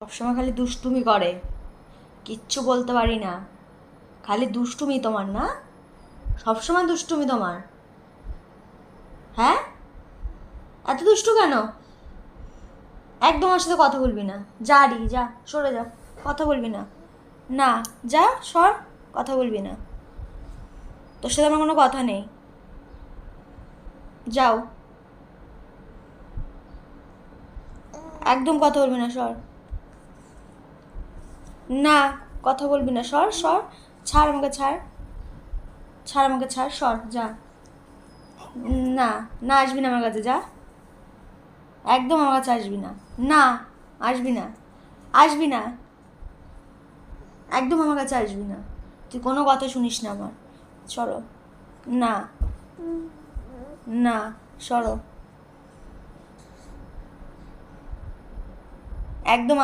সবসময় খালি দুষ্টুমি করে, কিচ্ছু বলতে পারি না, খালি দুষ্টুমি তোমার না? সবসময় দুষ্টুমি তোমার? হ্যাঁ, এত দুষ্টু কেন? একদম আমার সাথে কথা বলবি না, যা রি যা, সরে যা, কথা বলবি না। না, যা সর, কথা বলবি না, তোর সাথে আমার কোনো কথা নেই, যাও, একদম কথা বলবি না, সর। না, কথা বলবি না, সর সর, ছাড় আমাকে, ছাড়, ছাড় আমাকে, ছাড়, সর যা। না, না আসবি না আমার কাছে, যা, একদম আমার কাছে আসবি না। না, আসবি না, আসবি না, একদম আমার কাছে আসবি না, তুই কোনো কথা শুনিস না আমার, সরো। না, না, সরো, একদম।